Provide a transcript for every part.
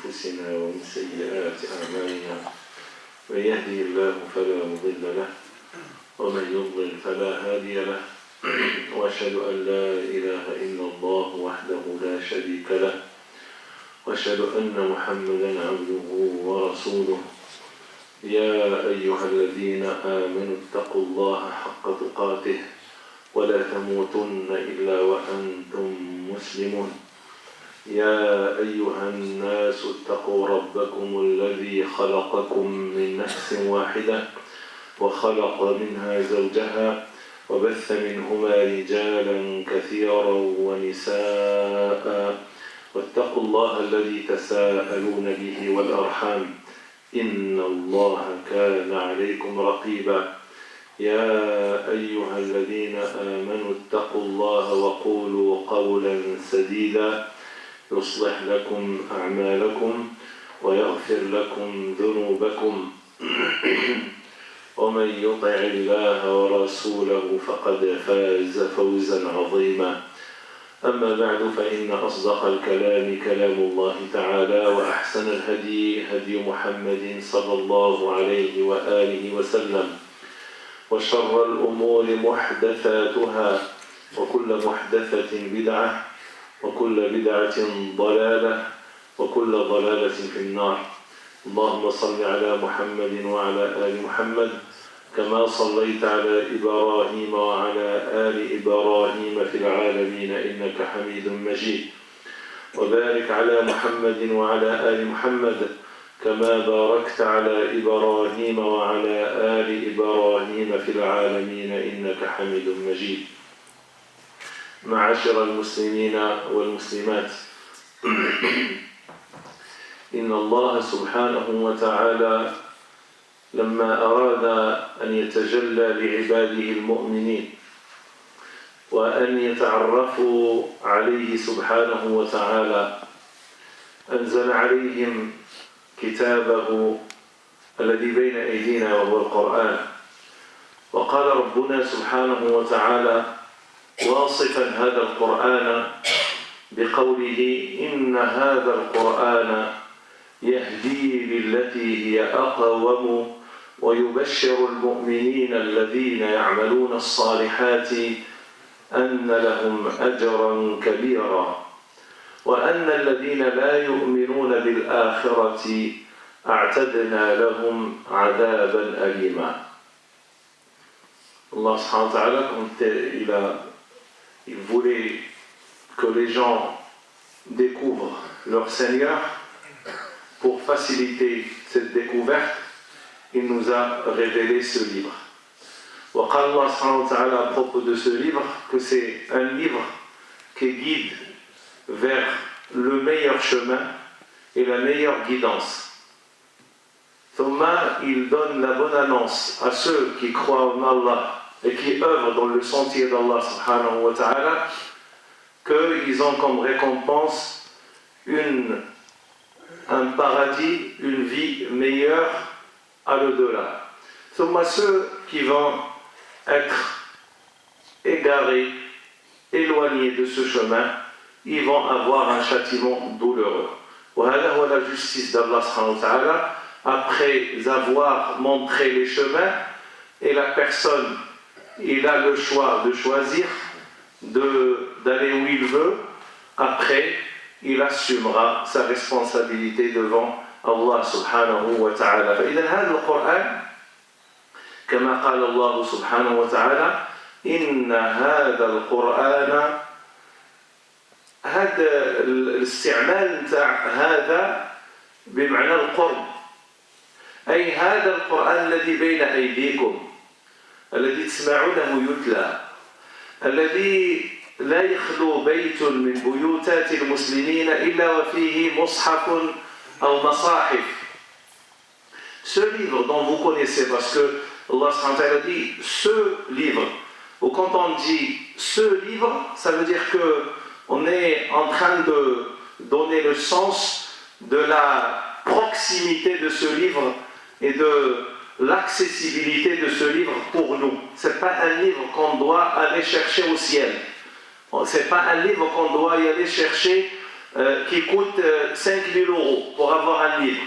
أنفسنا ومن سيئات أعمالنا من يهدي الله فلا مضل له ومن يضلل فلا هادي له وأشهد أن لا إله إلا الله وحده لا شريك له وأشهد أن محمدا عبده ورسوله يا أيها الذين آمنوا اتقوا الله حق تقاته ولا تموتن إلا وأنتم مسلمون يا أيها الناس اتقوا ربكم الذي خلقكم من نفس واحدة وخلق منها زوجها وبث منهما رجالا كثيرا ونساء واتقوا الله الذي تساءلون به والأرحام إن الله كان عليكم رقيبا يا أيها الذين آمنوا اتقوا الله وقولوا قولا سديدا يصلح لكم أعمالكم ويغفر لكم ذنوبكم ومن يطع الله ورسوله فقد فاز فوزا عظيما أما بعد فإن أصدق الكلام كلام الله تعالى وأحسن الهدي هدي محمد صلى الله عليه وآله وسلم وشر الأمور محدثاتها وكل محدثة بدعة وكل بدعة ضلالة وكل ضلالة في النار اللهم صل على محمد وعلى آل محمد كما صليت على إبراهيم وعلى آل إبراهيم في العالمين إنك حميد مجيد وبارك على محمد وعلى آل محمد كما باركت على إبراهيم وعلى آل إبراهيم في العالمين إنك حميد مجيد معاشر المسلمين والمسلمات إن الله سبحانه وتعالى لما أراد أن يتجلى لعباده المؤمنين وأن يتعرفوا عليه سبحانه وتعالى أنزل عليهم كتابه الذي بين أيدينا وهو القرآن وقال ربنا سبحانه وتعالى واصفا هذا القرآن بقوله إن هذا القرآن يهدي للتي هي أقوم ويبشر المؤمنين الذين يعملون الصالحات أن لهم أجرا كبيرا وأن الذين لا يؤمنون بالآخرة أعتدنا لهم عذابا أليما. Allah subhanahu wa ta'ala, quand il voulait que les gens découvrent leur Seigneur, pour faciliter cette découverte, il nous a révélé ce livre. وقال Allah subhanahu wa ta'ala à propos de ce livre que c'est un livre qui guide vers le meilleur chemin et la meilleure guidance. ثم il donne la bonne annonce à ceux qui croient en Allah et qui œuvrent dans le sentier d'Allah subhanahu wa ta'ala qu'ils ont comme récompense un paradis, une vie meilleure à l'au-delà. ثم ceux qui vont être égarés, éloignés de ce chemin, ils vont avoir un châtiment douloureux. وهذا هو la justice d'Allah subhanahu wa ta'ala. Après avoir montré les chemins, et la personne, il a le choix de choisir, d'aller où il veut, après, il assumera sa responsabilité devant Allah subhanahu wa ta'ala. فإذا هذا القرآن كما قال الله سبحانه وتعالى إن هذا القرآن هذا الاستعمال نتاع هذا بمعنى القرب أي هذا القرآن الذي بين أيديكم الذي تسمعونه يتلى الذي لا يخلو بيت من بيوتات المسلمين إلا وفيه مصحف أو مصاحف. Ce livre dont vous connaissez, parce que Allah subhanahu wa ta'ala dit ce livre, ou quand on dit ce livre, ça veut dire qu'on est en train de donner le sens de la proximité de ce livre et de l'accessibilité de ce livre pour nous. Ce n'est pas un livre qu'on doit aller chercher au ciel. Ce n'est pas un livre qu'on doit y aller chercher qui coûte 5 000 € pour avoir un livre.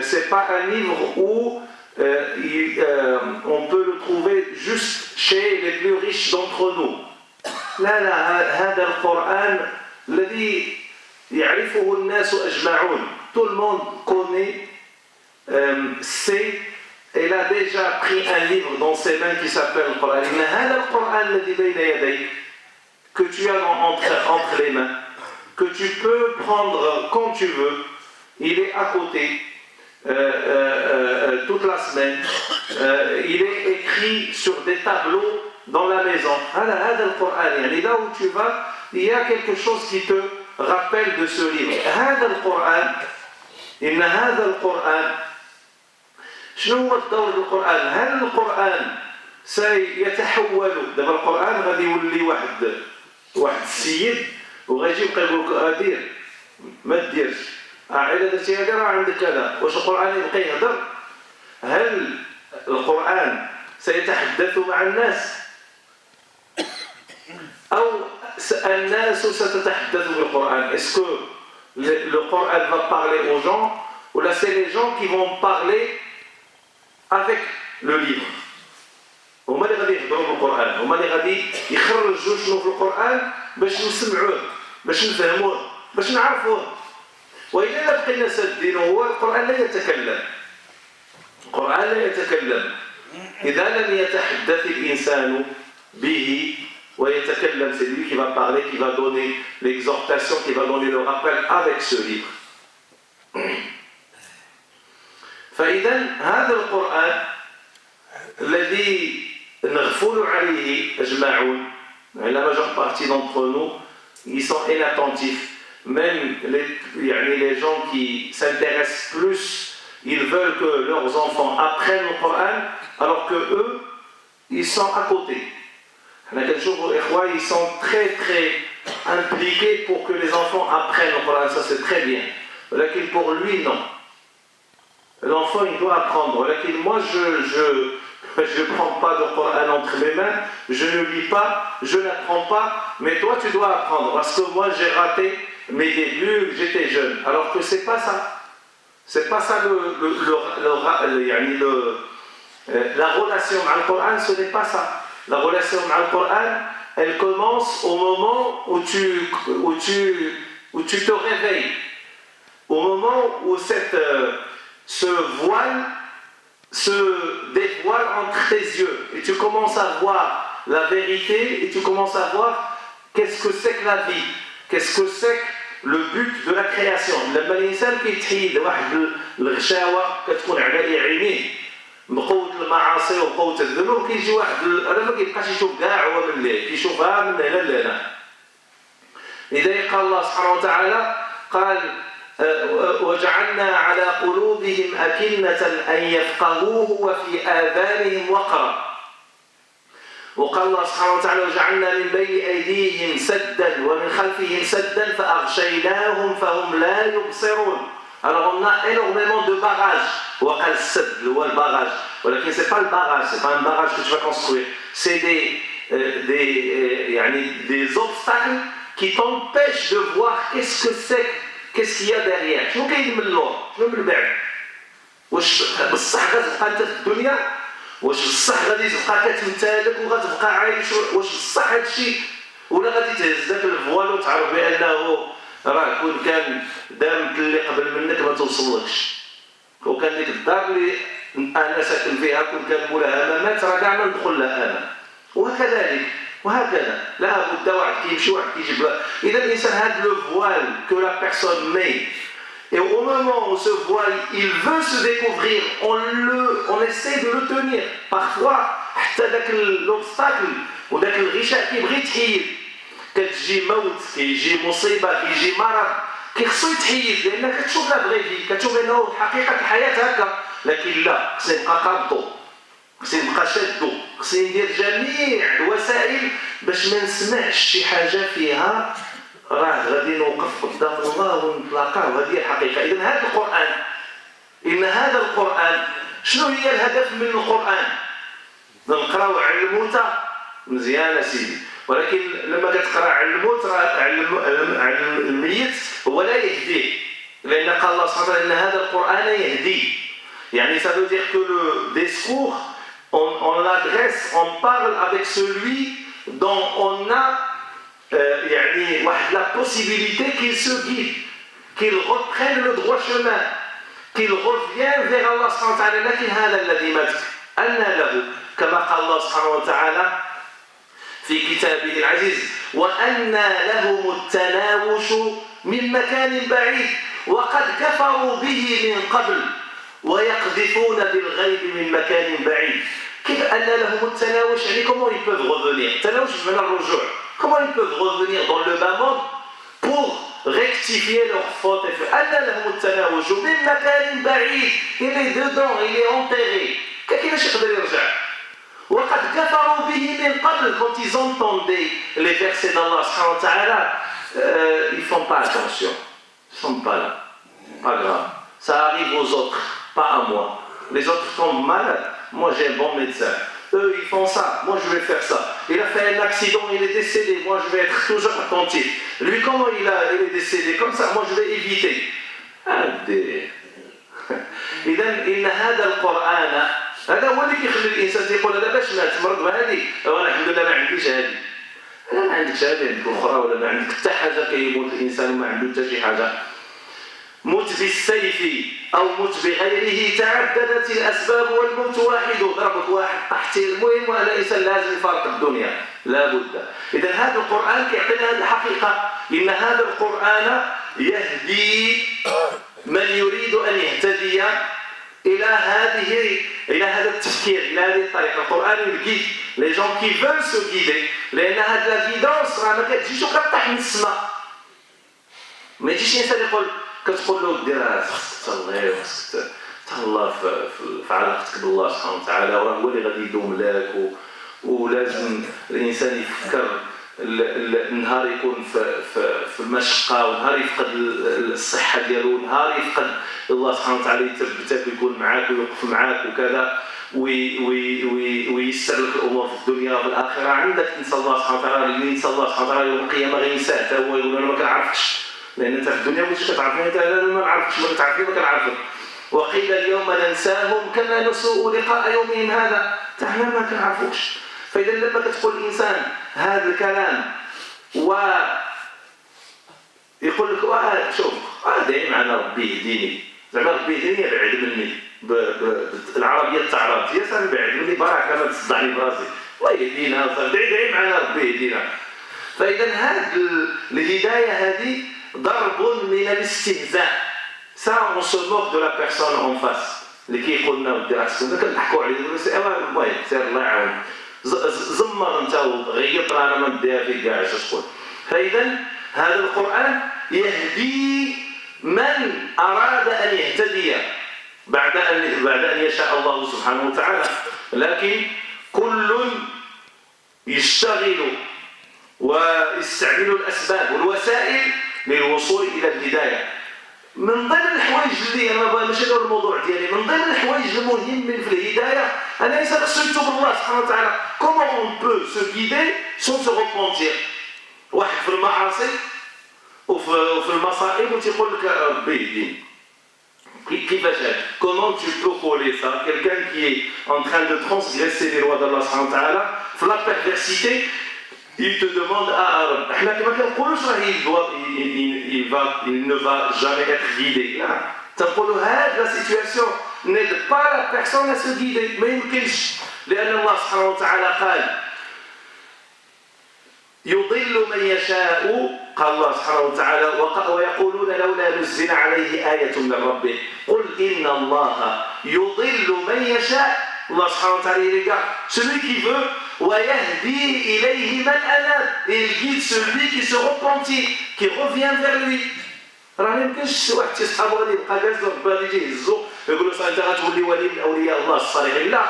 C'est pas un livre où on peut le trouver juste chez les plus riches d'entre nous. لا هذا القرآن الذي يعرفه الناس أجمعون. Tout le monde connaît, sait, il a déjà pris un livre dans ses mains qui s'appelle le Coran. هذا القرآن الذي بين يديك, que tu as entre les mains, que tu peux prendre quand tu veux, il est à côté toute la semaine, il est écrit sur des tableaux dans la maison. هذا القرآن, يعني là où tu vas, il y a quelque chose qui te rappelle de ce livre. هذا القرآن, إن هذا القرآن, شنو هو الدور القرآن؟ هل القرآن سيتحول؟ دابا القرآن غادي يولي واحد السيد وغادي يبقى يقول لك دير ما ديرش، إلا درتي هذا راه عندك كذا. واش القرآن يبقى يهضر؟ هل القرآن سيتحدث مع الناس؟ أو الناس ستتحدث بالقرآن؟ Est-ce que le Coran va parler aux gens ou là c'est les gens qui vont parler avec le livre؟ هما اللي غادي يهضروا بالقرآن، هما اللي غادي يخرجوا شنو في القرآن باش نسمعوه، باش نفهموه، باش نعرفوه. وإلا بقينا سادين هو القرآن لا يتكلم. القرآن لا يتكلم إذا لم يتحدث الإنسان به ويتكلم. C'est lui qui va parler, qui va donner l'exhortation, qui va donner le rappel avec ce livre. فإذا هذا القرآن الذي نغفل عليه أجمعون, la majeure partie d'entre nous, ils sont inattentifs. Même les gens qui s'intéressent plus, ils veulent que leurs enfants apprennent le Coran, alors que eux, ils sont à côté. Ils sont très très impliqués pour que les enfants apprennent le Coran, ça c'est très bien. Mais pour lui, non. L'enfant, il doit apprendre. Moi, je ne prends pas de Coran entre mes mains, je ne lis pas, je n'apprends pas, mais toi, tu dois apprendre. Parce que moi, j'ai raté mes débuts, j'étais jeune. Alors que c'est pas ça. C'est pas ça la relation avec le Coran, ce n'est pas ça. La relation avec le Coran, elle commence au moment où tu te réveilles. Au moment où ce voile se dévoile entre tes yeux et tu commences à voir la vérité et tu commences à voir qu'est-ce que c'est que la vie, qu'est-ce que c'est que le but de la création. لما الإنسان كيتحيد واحد الغشاوة كتكون على عينيه بقوة المعاصي وقوة الذنوب, كيجي واحد هذا ما كيبقاش يشوف كاع هو من الليل, كيشوفها من هنا لهنا. لذلك قال الله سبحانه وتعالى قال وجعلنا على قلوبهم أكنة أن يفقهوه وفي آذانهم وقرا. وقال الله سبحانه وتعالى وجعلنا من بين أيديهم سدا ومن خلفهم سدا فأغشيناهم فهم لا يبصرون. Alors on a énormément de barrages. وقال السد اللي هو البارage. ولكن c'est pas le barrage, c'est pas un barrage que tu vas construire. C'est des obstacles qui t'empêchent de voir qu'est-ce que c'est, qu'est-ce qu'il y a derrière. شنو كاين من اللور؟ شنو من البعد؟ واش بصح غتبقى انت في الدنيا؟ واش بصح غادي تبقى كتمتلك وغتبقى عايش؟ واش بصح هادشي ولا غادي تهز داك الفوال وتعرف بانه راه كون كان دامت اللي قبل منك ما توصلكش، وكان ديك الدار اللي انا ساكن فيها كون كان مولاها مات راه كاع ما ندخل لها انا، وهكذا لا بد واحد كيمشي واحد كيجيب. اذا الانسان هذا لو فوال que la personne met, et au moment où ce voile il veut se découvrir, on essaie de le tenir. Parfois حتى داك l'obstacle وداك الغشاء كيبغي يتحيد، كتجي موت، كيجي مصيبه، كيجي مرض، كيخصو يتحيد لانك كتشوف لا بغي فيه، كتشوف انه حقيقه الحياه هكا. لكن لا، خصني نبقى قابضو، خصني نبقى شادو، خصني ندير جميع الوسائل باش ما نسمعش شي حاجه فيها راه غادي نوقف قدام الله ونتلاقاه، وهذه هي الحقيقه. اذا هذا القران، ان هذا القران شنو هي الهدف من القران؟ نقراو على الموتى مزيان سيدي، ولكن لما كتقرا على الموت على الميت هو لا يهديه، لأن قال الله سبحانه وتعالى إن هذا القرآن يهدي. يعني ça veut dire que le discours on l'adresse, on parle avec celui dont on a يعني la possibilité qu'il se guide, qu'il reprenne le droit chemin, qu'il revienne vers Allah سبحانه وتعالى. لكن هذا الذي مات أن له كما قال الله سبحانه وتعالى في كتابه العزيز وأن لهم التناوش من مكان بعيد وقد كفروا به من قبل ويقذفون بالغيب من مكان بعيد. كيف أن لهم التناوش؟ يعني comment ils peuvent revenir. التناوش بمعنى الرجوع. Comment ils peuvent revenir dans le bas monde pour rectifier leurs fautes. أن لهم التناوش من مكان بعيد. Il est dedans, il est enterré. كيفاش يقدر يرجع؟ وقد كفروا به من قبل. Quand ils entendaient les versets d'Allah subhanahu wa ta'ala, ils font pas attention. Ils sont pas là. Pas grave. Ça arrive aux autres, pas à moi. Les autres tombent malades. Moi j'ai un bon médecin. Eux ils font ça, moi je vais faire ça. Il a fait un accident, il est décédé, moi je vais être toujours attentif. Lui comment il est décédé, comme ça moi je vais éviter. إذا إن هذا القرآن هذا هو اللي كيخلي الإنسان يقول هذا باش مات مرض بهذه، وأنا الحمد لله ما عنديش هذه. أنا ما عندكش هذه، عندك أخرى ولا ما عندك حتى حاجة كيموت الإنسان وما عنده حتى شي حاجة. موت بالسيف أو موت بغيره تعددت الأسباب والموت واحد. ضربك واحد تحت المهم وأنا الإنسان لازم يفارق الدنيا لا بد. إذا هذا القرآن كيعطينا هذه الحقيقة إن هذا القرآن يهدي من يريد أن يهتدي إلى هذا التفكير، إلى هذه الطريقة. القرآن يجيد les gens qui veulent se guider، لأن هذه la guidance راه ما كتجيش وكتطيح من السماء. ما يجيش إنسان يقول كتقول له دير تصلي وخصك تهلا في علاقتك بالله سبحانه وتعالى وراه هو اللي غادي يدوم لك، ولازم الإنسان يفكر النهار يكون في المشقة، ونهار يفقد الصحة ديالو، نهار يفقد الله سبحانه وتعالى يثبتك ويكون معاك ويوقف معاك وكذا وييسر لك الأمور في الدنيا وفي الآخرة. عندك تنسى الله سبحانه وتعالى، اللي ينسى الله سبحانه وتعالى يوم القيامة غينساه حتى هو، يقول أنا ما كنعرفكش، لأن أنت في الدنيا مش كتعرفني، أنت ما نعرفكش، ما كتعرفني ما كنعرفك. وقيل اليوم ننساهم كما نسوا لقاء يومهم هذا، حنا ما كنعرفوكش. فإذا لما كتقول الإنسان هذا الكلام ويقول لك شوف داير معنا ربي يهديني، زعما ربي يهديني يبعد مني بالعربية التعرض هي سامي بعد مني براك أنا تصدعني براسي، الله يهدينا داير معنا ربي يهدينا. فإذا هذه الهداية هذه ضرب من الاستهزاء. Ça on se moque de la personne en face اللي كيقول لنا ودي راسك كنضحكوا عليه المهم سير الله يعاون زمر انت وغيط رانا ما ندير فيك كاع اش تقول. فاذا هذا القران يهدي من اراد ان يهتدي بعد ان يشاء الله سبحانه وتعالى، لكن كل يشتغل ويستعمل الاسباب والوسائل للوصول الى الهدايه. من ضمن الحوايج اللي انا ماشي غير الموضوع ديالي، من ضمن الحوايج المهمين في الهدايه ان الانسان خصو يتوب الله سبحانه وتعالى. كومون اون بو سو غيدي سون سو ريبونتير. واحد في المعاصي وفي المصائب وتيقول لك ربي يهديني. كيفاش هذا؟ كومون tu peux coller ça quelqu'un qui est en train de transgresser les lois d'Allah subhanahu wa ta'ala في la perversité. Il te demande رب احنا كما كنقولوش راه il ne va jamais être guidé. لا تنقولوا هاد لا سيتوياسيون n'aide pas la personne à se guider، ما يمكنش، لأن الله سبحانه وتعالى قال يضل من يشاء. قال الله سبحانه وتعالى ويقولون لولا نزل عليه آية من ربه قل إن الله يضل من يشاء. Allah subhanahu wa ta'ala il regarde celui qui veut ويهدي إليه من أناب، il guide celui qui se repentit, qui revient vers lui. راه ما يمكنش واحد تيصحابو غادي يبقى جالس غادي يجي يهزو يقول له انت غتولي ولي من اولياء الله الصالحين. لا،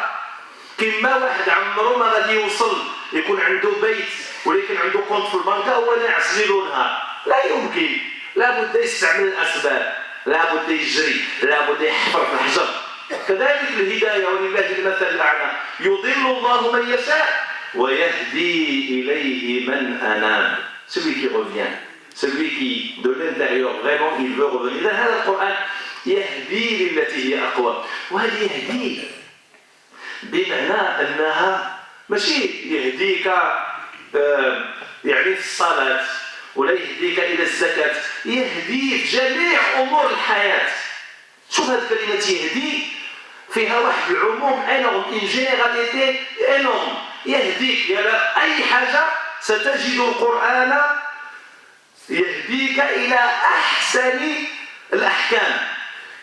كما واحد عمرو ما غادي يوصل يكون عنده بيت ولكن عنده كونت في البنكه هو ناعس ليل ونهار، لا يمكن. لابد يستعمل الاسباب، لابد يجري، لابد يحفر في الحجر. كذلك الهدايه ولله المثل الاعلى. يضل الله من يشاء ويهدي إليه من أناب. Celui qui revient, celui qui de l'intérieur vraiment il veut revenir. إذا هذا القرآن يهدي للتي هي أقوى. وهذه يهدي بمعنى أنها ماشي يهديك يعني في الصلاة ولا يهديك إلى الزكاة، يهدي في جميع أمور الحياة. شوف هذه الكلمة يهدي فيها واحد العموم énorme, une généralité énorme. يهديك إلى أي حاجة ستجد القرآن يهديك إلى أحسن الأحكام،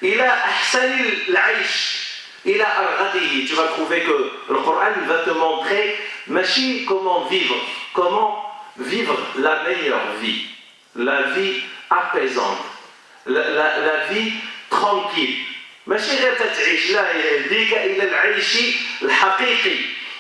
إلى أحسن العيش، إلى أرغده. Tu vas trouver que le Coran va te montrer ماشي comment vivre la meilleure vie, la vie apaisante, la vie tranquille. ماشي غير تتعيش، لا، يهديك إلى العيش الحقيقي،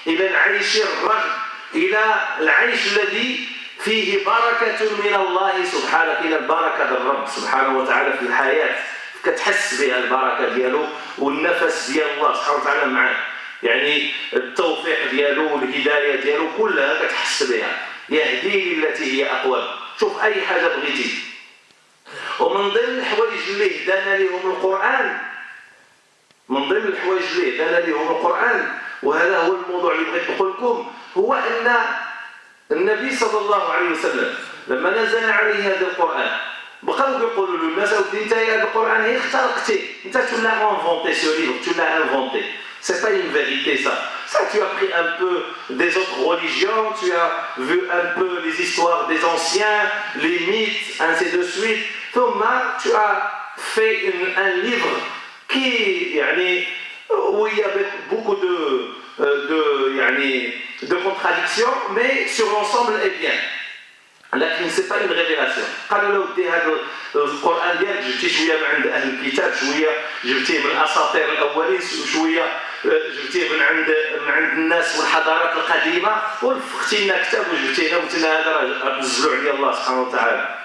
إلى العيش الرغد، إلى العيش الذي فيه بركة من الله سبحانه، إلى البركة الرب سبحانه وتعالى في الحياة، كتحس بها البركة ديالو والنفس ديال الله سبحانه وتعالى معك، يعني التوفيق ديالو والهداية ديالو كلها كتحس بها. يهدي للتي هي أقوم. شوف أي حاجة بغيتي، ومن ضمن الحوايج اللي هدانا لهم القرآن، من ضمن الحوايج اللي هدانا لهم القرآن، وهذا هو الموضوع اللي بغيت نقول لكم، هو أن النبي صلى الله عليه وسلم لما نزل عليه هذا القرآن بقاو يقولوا له الناس ودي انت هذا القرآن هي اخترقتي، انت tu l'as inventé ce livre, tu l'as inventé. C'est pas une vérité ça. Ça tu as pris un peu des autres religions, tu as vu un peu les histoires des anciens, les mythes, ainsi de suite. Thomas, tu as fait un livre qui يعني où il y avait beaucoup de contradictions, mais sur l'ensemble est bien. لكن c'est pas une révélation. قالوا له ودي هذا القرآن ديالك جبتيه شوية من عند أهل الكتاب، شوية جبتيه من الأساطير الأولين، شوية جبتيه من عند الناس والحضارات القديمة، ولفقتي لنا كتاب وجبتيه لنا وقلت لنا هذا نزلوا عليه الله سبحانه وتعالى.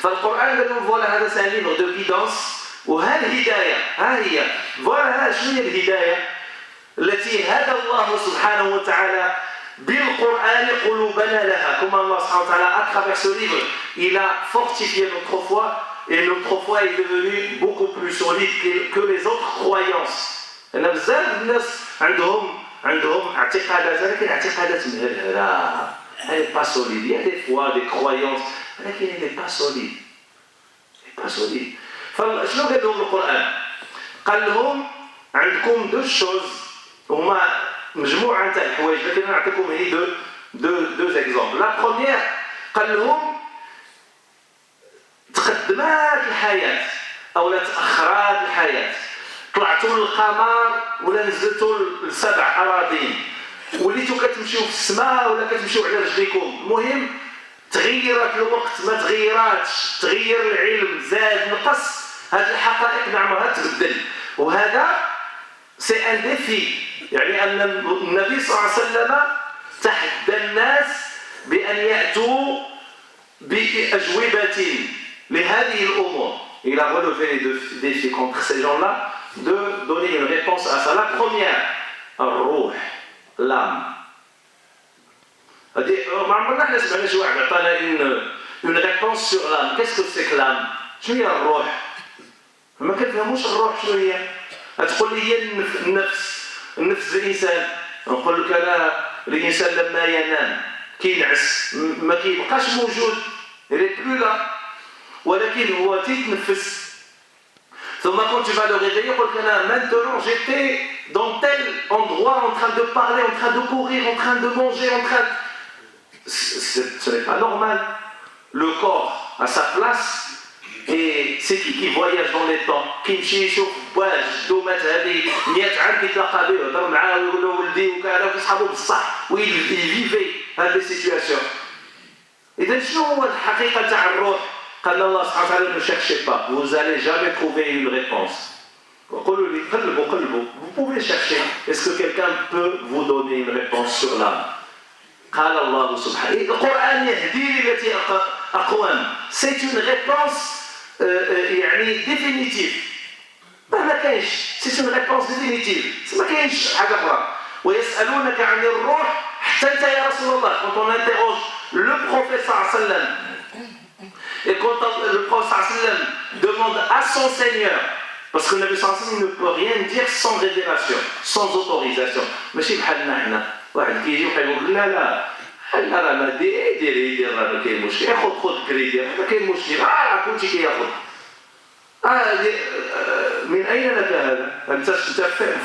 فالقرآن قال لهم فوالا هذا سان ليفر دو غيدانس، وها الهداية، ها هي فوالا شنو هي الهداية التي هدى الله سبحانه وتعالى بالقرآن قلوبنا لها. Comme Allah subhanahu wa ta'ala, à travers ce livre, il a fortifié notre foi, et notre foi est devenue beaucoup plus solide que les autres croyances. أنا بزاف الناس عندهم اعتقادات، ولكن اعتقادات مهلهلة، elle n'est pas solide. Il y a des fois des croyances، ولكن elle n'est pas solide. Elle n'est pas solide. فشنو قال لهم القرآن؟ قال لهم عندكم دو شوز، هما مجموعة تاع الحوايج، لكن أنا نعطيكم هي دو زيكزامبل. لا بروميير قال لهم تقدمات الحياة أو تأخرات الحياة، طلعتوا للقمر ولا نزلتوا لسبع أراضين، وليتوا كتمشيو في السماء ولا كتمشيو على رجليكم، المهم تغيرت الوقت ما تغيراتش، تغير العلم زاد نقص، هذه الحقائق نعمرها تبدل. وهذا سي ان ديفي، يعني أن النبي صلى الله عليه وسلم تحدى الناس بأن يأتوا بأجوبة لهذه الأمور. Il a relevé les défis contre ces gens-là de donner une réponse à ça. La première, الروح، l'âme. ما عمرنا احنا سمعنا شي واحد عطانا une réponse sur l'âme. Qu'est-ce que c'est que l'âme؟ شنو هي الروح؟ ما كنفهموش الروح شنو هي. تقول لي هي النفس الإنسان، نقول لك أنا الإنسان لما ينام كينعس ما كيبقاش موجود، il est plus là، ولكن هو تيتنفس. ثم quand tu vas le réveiller يقول لك أنا maintenant j'étais dans tel endroit en train de parler, en train de courir, en train de manger, en train. Ce n'est pas normal. Le corps a sa place. Et c'est qui voyage dans les temps، كيمشي يشوف واحد الدومات هذه 100 عام كيتلاقى به يهضر معاه ويقول له ولدي وكذا وكيصحابو بصح ويفيفي هذه السيتوياسيون. إذا شنو هو الحقيقة تاع الروح؟ قال الله سبحانه وتعالى ne cherchez pas, vous allez jamais trouver une réponse. قولوا لي قلبوا vous pouvez chercher. Est-ce que quelqu'un peut vous donner une réponse sur l'âme؟ قال الله سبحانه القرآن يهدي للتي أقوم. C'est une réponse يعني définitive. ما كاينش، c'est une réponse définitive. ما كاينش حاجة أخرى. ويسألونك عن الروح Quand on interroge le prophète sallam, et quand le prophète sallam demande à son Seigneur, parce que le Nabi sallam ne peut rien dire sans révélation, sans autorisation. ماشي بحالنا حنا واحد كيجي وكيقول لا لا لا راه ما دير راه ما كاين مشكل خذ كريدي ما كاين مشكل كلشي كياخذ من اين لك هذا؟ انت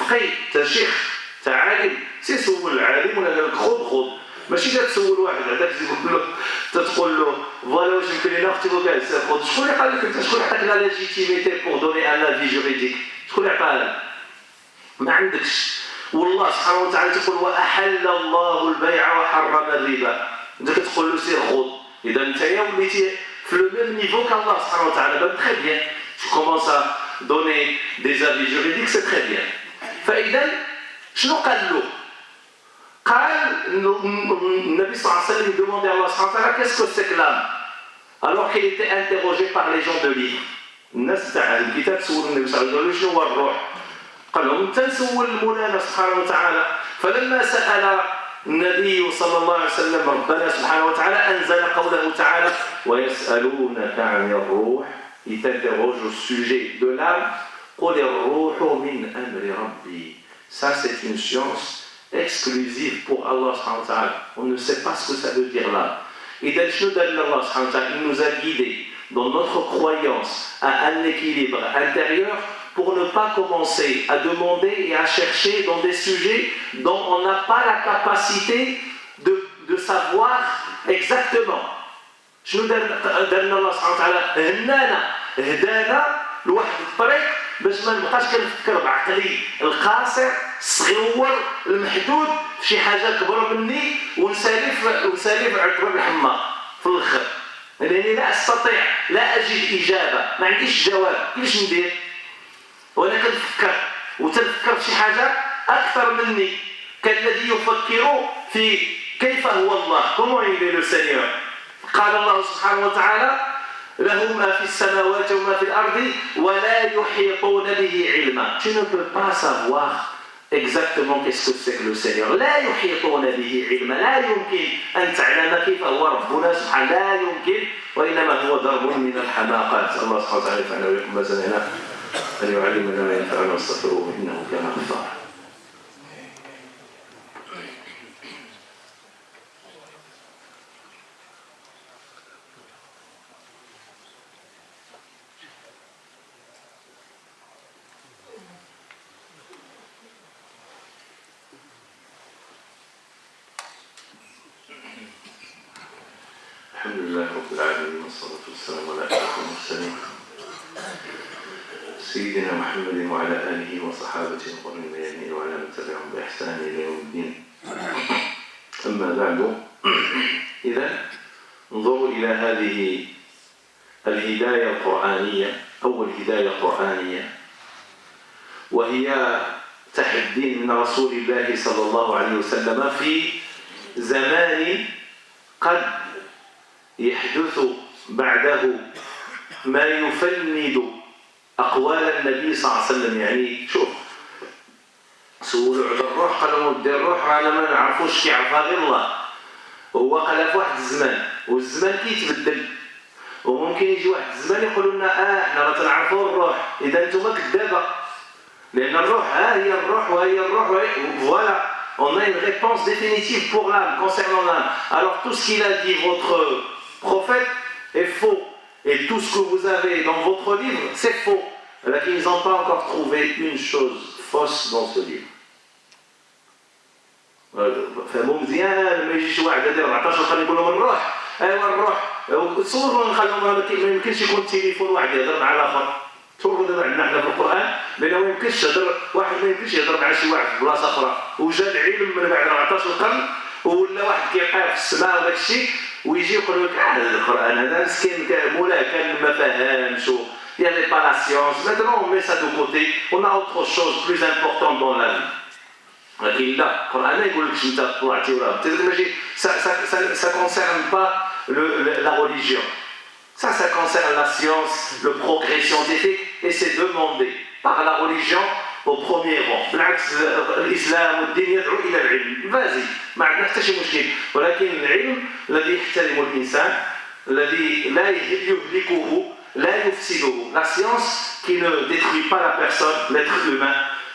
فقيه انت شيخ انت عالم سول العالم ولا قال لك خذ ماشي تسول واحد هذاك تقول له تقول له فوالا واش يمكن لنا اختي وكاس خذ شكون اللي قال لك انت شكون عطاك لا ليجيتيميتي بور دوني ان افي جوريديك شكون اللي عطاها ما عندكش والله سبحانه وتعالى تقول واحل الله البيع وحرم الربا انت كتقول له سير خذ اذا انت وليتي في لو ميم نيفو كالله سبحانه وتعالى donc très bien tu commences à donner des avis juridiques c'est très bien فاذا شنو قال له قال النبي صلى الله عليه وسلم demandait à Allah subhanahu wa ta'ala qu'est-ce que c'est que l'âme alors qu'il était interrogé par les gens de l'île الناس تاع الكتاب سولوا النبي صلى الله عليه وسلم شنو هو الروح قال لهم تنسوا المولانا سبحانه وتعالى فلما سأل النبي صلى الله عليه وسلم ربنا سبحانه وتعالى أنزل قوله تعالى ويسألونك عن الروح ils t'interrogent au sujet de l'âme قل الروح من أمر ربي ça c'est une science exclusive pour Allah subhanahu wa ta'ala on ne sait pas ce que ça veut dire là إذا شنو دار الله سبحانه وتعالى il nous a guidés dans notre croyance à un équilibre intérieur pour ne pas commencer à demander et à chercher dans des sujets dont on n'a pas la capacité de savoir exactement. شنو دارنا الله سبحانه وتعالى هدانا لواحد الطريق باش ما نبقاش كنفكر بعقلي القاصر الصغيور المحدود في شي حاجه كبر مني ونسالف عقرب الحمار في الاخر لاني لا استطيع لا اجد اجابه ما عنديش جواب كيفاش ندير وانا كنفكر وتنفكر في شي حاجه اكثر مني كالذي يفكر في كيف هو الله comment il est le Seigneur قال الله سبحانه وتعالى له ما في السماوات وما في الارض ولا يحيطون به علما tu ne peux pas savoir exactement qu'est-ce que c'est que le Seigneur لا يحيطون به علما لا يمكن ان تعلم كيف هو ربنا سبحانه لا يمكن وانما هو ضرب من الحماقات الله سبحانه وتعالى يفعل بكم ما سمعنا أن يعلمنا ما ينفعنا واستغفروه إنه كان غفارا الحمد لله رب العالمين والصلاة والسلام على أشرف المرسلين سيدنا محمد وعلى آله وصحابته القرين الميامين وعلى من تبعهم بإحسان إلى يوم الدين أما بعد إذا انظروا إلى هذه الهداية القرآنية أول هداية قرآنية وهي تحدي من رسول الله صلى الله عليه وسلم في زمان قد يحدث بعده ما يفند أقوال النبي صلى الله عليه وسلم يعني شوف سولوا على الروح قالوا دير الروح أنا ما نعرفوش كيعرفها غير الله هو قال في واحد الزمان والزمان كيتبدل وممكن يجي واحد الزمان يقولوا لنا احنا راه تنعرفوا الروح اذا نتوما كذابه لان الروح هي الروح وهي الروح فوالا on a une réponse définitive pour l'âme concernant l'âme alors tout ce qu'il a dit votre prophète est faux et tout ce que vous avez dans votre livre c'est faux alors qu'ils n'ont pas encore trouvé une chose fausse dans ce livre فهموا مزيان ما يجيش واحد يدير 14 خلينا نقول لهم الروح ايوا الروح صوروا نخليهم ما يمكنش يكون التليفون واحد يهضر مع الاخر صوروا دابا عندنا حنا في القران لانه ما يمكنش يهضر واحد ما يمكنش يهضر مع شي واحد في بلاصه اخرى وجا العلم من بعد 14 قرن ولا واحد كيلقاه في السماء وداك الشيء ويجي يقول لك القران هذا مسكين مولاه كان ما فاهمش il y avait pas la science maintenant on met ça de côté on a autre chose plus important dans la vie لكن لا القرآن ما يقولكش أنت طلعتي ولا ماشي ça concerne pas la religion ça concerne la science le progrès scientifique et c'est demandé par la religion au premier rang. بالعكس الإسلام والدين يدعو إلى العلم. Vas-y ما عندنا حتى شي مشكل. ولكن العلم الذي يحترم الإنسان الذي لا يهلكه لا يفسده. La science qui ne détruit pas la personne, l'être humain,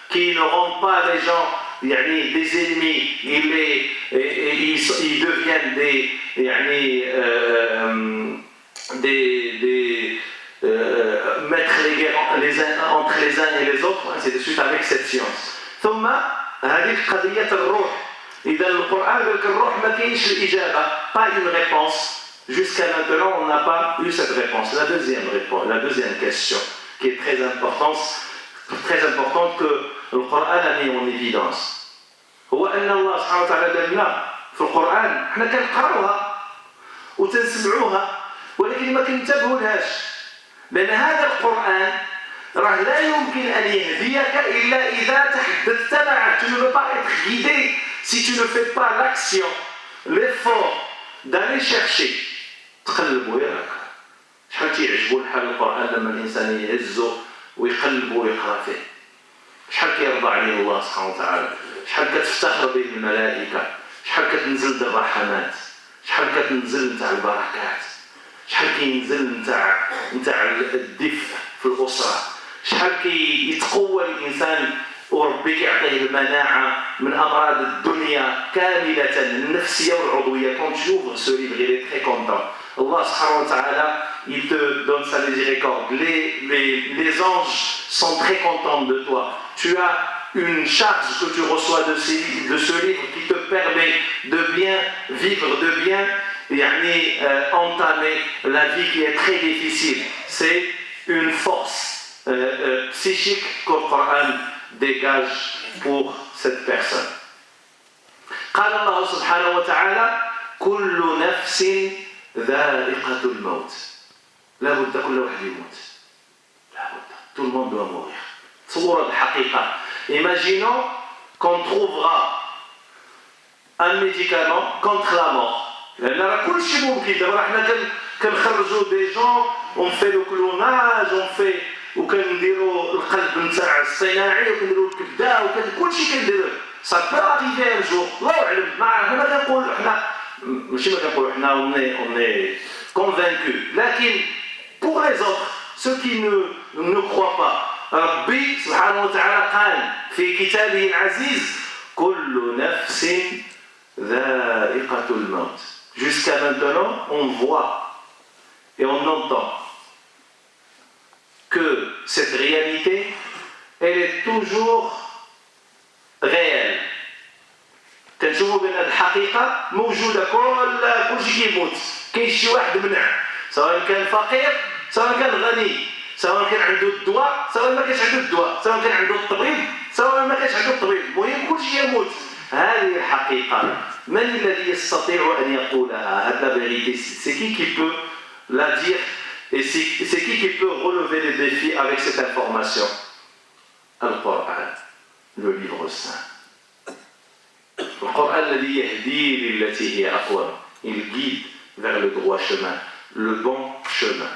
qui ne rend pas les gens des ennemis, ils deviennent des mettre les guerres entre les uns et les autres, ainsi de suite avec cette science. ثم هذه قضية الروح. إذا القرآن قال لك الروح ما كاينش الإجابة, pas une réponse. Jusqu'à maintenant, on n'a pas eu cette réponse. La deuxième question, qui est très importante que le Coran a mis en évidence. هو أن الله سبحانه وتعالى قال لنا في القرآن احنا كنقراوها وتنسمعوها ولكن ما كننتبهولهاش. لأن هذا القرآن راه لا يمكن أن يهديك إلا إذا تحدثت معه. Tu ne peux pas être guidé si tu ne fais pas l'action, l'effort d'aller chercher. تقلبوا ياك شحال تيعجبوا الحال القرآن لما الإنسان يهزه ويقلبه ويقرأ فيه. شحال كيرضى عليه الله سبحانه وتعالى, شحال كتفتخر به الملائكة, شحال كتنزل الرحمات, شحال كتنزل نتاع البركات, شحال كينزل نتاع الدفء في الأسرة, شحال كيتقوى الإنسان وربي كيعطيه المناعة من أمراض الدنيا كاملة النفسية والعضوية. Quand tu ouvres ce livre, il est très content. Allah subhanahu wa ta'ala, il te donne sa miséricorde. Les anges sont très contents de toi. Tu as une charge que tu reçois de ce livre qui te permet de bien vivre, de bien entamer la vie qui est très difficile. C'est une force psychique que le Coran dégage pour cette personne. قال الله سبحانه وتعالى كل نفس ذائقة الموت. لا بد كل واحد يموت. لا بد. Tout le monde doit mourir. تصور الحقيقة. Imaginons qu'on trouvera un médicament contre la mort. لأن راه كل شيء ممكن. دابا حنا كنخرجوا دي جون, on fait le clonage, on fait وكنديروا القلب نتاع الصناعي وكنديروا الكبده وكل شيء كنديروه. Ça peut arriver un jour. الله أعلم. حنا كنقول حنا ماشي ما كنقولوا حنا on est convaincus. لكن pour les autres, ceux qui ne croient pas, ربي سبحانه وتعالى قال في كتابه العزيز كل نفس ذائقة الموت. Jusqu'à maintenant, on voit et on entend que cette réalité, elle est toujours réelle. كنشوفوا بأن الحقيقة موجودة, كل شيء كيموت, كاين شي واحد منع, سواء كان فقير سواء كان غني, سواء كان عنده الدواء سواء ما كانش عنده الدواء, سواء كان عنده الطبيب سواء ما كانش عنده الطبيب, المهم كل شيء يموت. هذه الحقيقة. من الذي يستطيع أن يقولها؟ هذا la vérité. C'est qui peut la dire et c'est qui peut relever les défis avec cette information? Al-Qur'an, le livre saint. القرآن الذي يهدي للتي هي أقوم. Il guide vers le droit chemin, le bon chemin.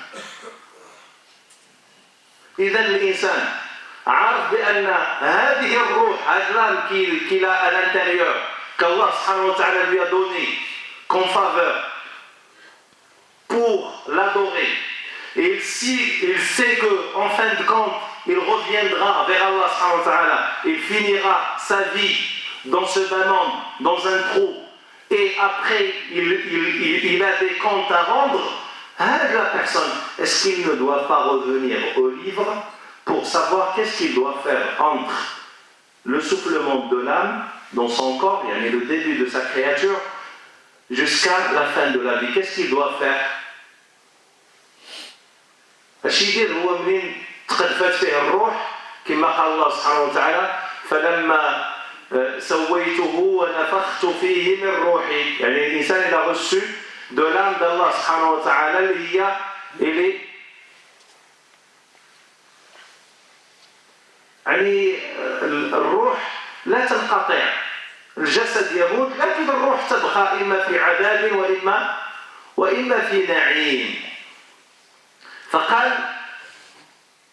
إذا الإنسان عارف بأن هذه الروح, هذه l'âme qu'il a à l'intérieur, qu'Allah subhanahu wa ta'ala lui a donné comme faveur pour l'adorer. Et il sait qu'en fin de compte, il reviendra vers Allah subhanahu wa ta'ala, il finira sa vie dans ce bas monde, dans un trou, et après il a des comptes à rendre. La personne, est-ce qu'il ne doit pas revenir au livre pour savoir qu'est-ce qu'il doit faire entre le soufflement de l'âme dans son corps, le début de sa créature, jusqu'à la fin de la vie? Qu'est-ce qu'il doit faire? اش يدير هو منين تقدفات فيه الروح كما قال الله سبحانه وتعالى فلما سويته ونفخت فيه من روحي. يعني الانسان il a reçu de l'âme d'Allah subhanahu wa ta'ala اللي هي يعني الروح لا تنقطع, الجسد يموت لكن الروح تبقى إما في عذاب وإما في نعيم. فقال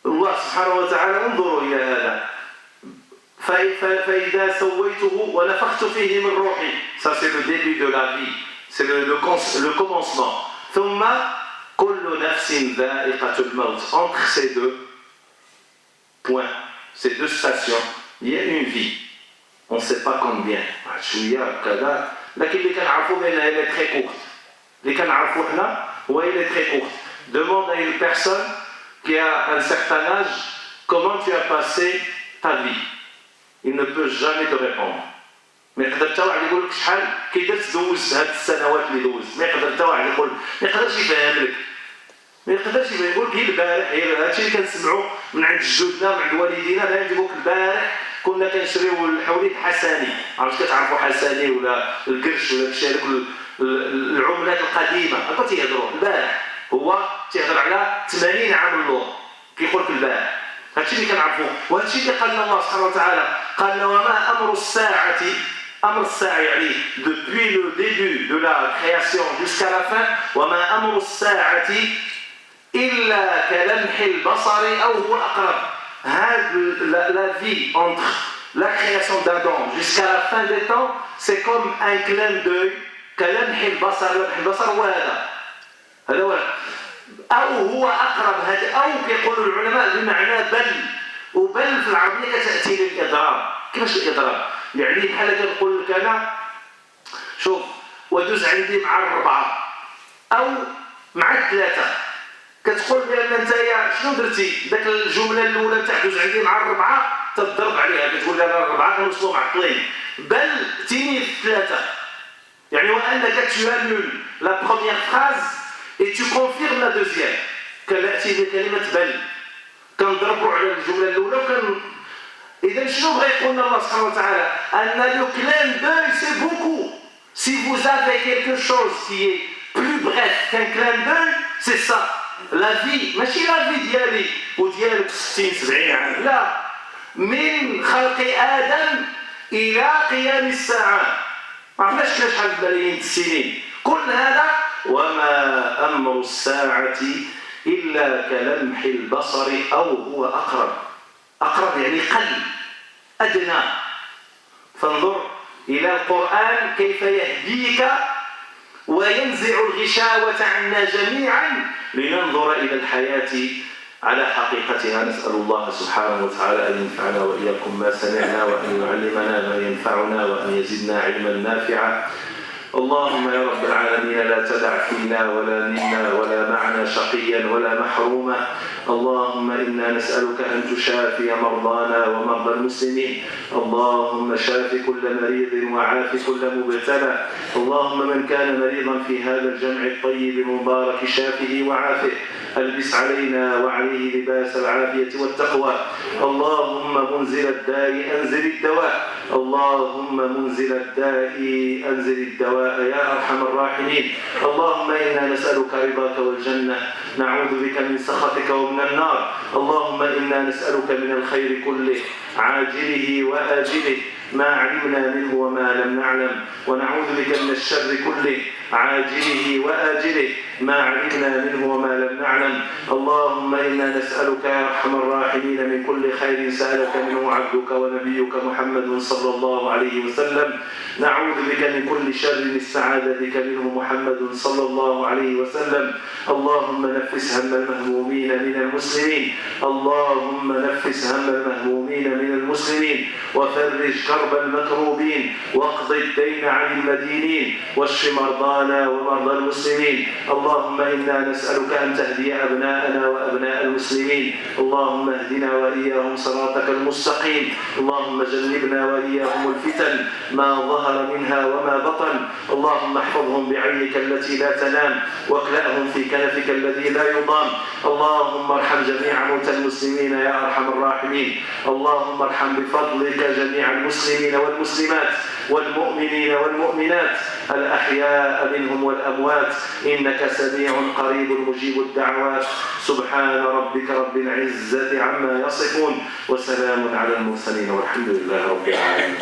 الله سبحانه وتعالى انظروا إلى هذا, فإذا سويته ونفخت فيه من روحي. Ça c'est le début de la vie, c'est le commencement. ثم كل نفس ذائقة الموت. Entre ces deux points, ces deux stations, il y a une vie. On ne sait pas combien. شوية كذا. لكن اللي كنعرفوا بأنها elle est très courte. اللي كنعرفوا حنا هو elle est très courte. Demande à une personne qui a un certain âge comment tu as passé ta vie. Il ne peut jamais te répondre. ما يقدر حتى واحد يقول لك شحال كي درت دوز هاد السنوات اللي دوزت. ما يقدر حتى واحد يقول ما يقدرش يفهم لك. ما يقدرش يقول لك هي البارح هي هادشي اللي كنسمعوا من عند جدودنا ومن عند والدينا دائما يقول لك البارح كنا كنشريو الحوليد حساني. عرفت كتعرفوا حساني ولا القرش ولا داكشي هذوك العملات القديمه هكا تيهضروا البارح. هو تيهضر على 80 عام اللور كيقول لك البارح. هادشي اللي كنعرفوا وهادشي اللي قال لنا الله سبحانه وتعالى. قال لنا وما امر الساعه امر الساعه يعني depuis le début de la création jusqu'à la fin وما امر الساعه الا كلمح البصر او هو اقرب. La vie entre la création d'Adam jusqu'à la fin des temps, c'est comme un clin d'œil. كلمح البصر. لمح البصر هو هذا هو أو هو أقرب. هذا أو كيقولوا العلماء بمعنى بل. وبل في العربية كتأتي للإضراب. كيفاش الإضراب؟ يعني بحال كنقول لك أنا شوف ودوز عندي مع 4 أو مع 3. كتقول بان انت شنو درتي داك الجمله الاولى تاع دوز عندي مع 4 تضرب عليها كتقول انا 4 كنوصلوا معطلين بل تيني 3. يعني وانك tu annules la première phrase et tu confirmes la deuxième. كنأتي بكلمه بل كنضربوا على الجمله الاولى اذا شنو بغى يقول لنا الله سبحانه وتعالى؟ ان لو clin d'œil c'est beaucoup. Si vous avez quelque chose qui est plus bref qu'un clin d'œil, c'est ça. La vie ماشي لا في ديالي وديالك 60 70 عام لا. من خلق آدم إلى قيام الساعة ما عرفناش كاين شحال ملايين السنين. كل هذا وما أمر الساعة إلا كلمح البصر أو هو أقرب. أقرب يعني قل أدنى. فانظر إلى القرآن كيف يهديك وينزع الغشاوة عنا جميعا لننظر إلى الحياة على حقيقتها. نسأل الله سبحانه وتعالى أن ينفعنا وإياكم ما سمعنا وأن يعلمنا ما ينفعنا وأن يزدنا علما نافعا. اللهم يا رب العالمين لا تدع فينا ولا منا ولا معنا شقيا ولا محروما. اللهم إنا نسألك أن تشافي مرضانا ومرضى المسلمين. اللهم شاف كل مريض وعاف كل مبتلى. اللهم من كان مريضا في هذا الجمع الطيب المبارك شافه وعافه. ألبس علينا وعليه لباس العافية والتقوى. اللهم منزل الداء أنزل الدواء. اللهم منزل الداء أنزل الدواء يا أرحم الراحمين. اللهم إنا نسألك رضاك والجنة نعوذ بك من سخطك ومن النار. اللهم إنا نسألك من الخير كله عاجله وآجله ما علمنا منه وما لم نعلم ونعوذ بك من الشر كله عاجله وآجله ما علمنا منه وما لم نعلم. اللهم إنا نسألك يا أرحم الراحمين من كل خير سألك منه عبدك ونبيك محمد صلى الله عليه وسلم. نعوذ بك من كل شر استعاذ بك منه محمد صلى الله عليه وسلم. اللهم نفس هم المهمومين من المسلمين. اللهم نفس هم المهمومين من المسلمين وفرج كرب المكروبين واقض الدين عن المدينين واشف مرضانا ومرضى المسلمين. اللهم إنا نسألك أن تهدي أبناءنا وأبناء المسلمين. اللهم اهدنا وإياهم صراطك المستقيم. اللهم جنبنا وإياهم الفتن ما ظهر منها وما بطن. اللهم احفظهم بعينك التي لا تنام واكلأهم في كنفك الذي لا يضام. اللهم ارحم جميع موتى المسلمين يا أرحم الراحمين. اللهم ارحم بفضلك جميع المسلمين والمسلمات والمؤمنين والمؤمنات الأحياء منهم والأموات إنك سميع قريب مجيب الدعوات. سبحان ربك رب العزة عما يصفون وسلام على المرسلين والحمد لله رب العالمين.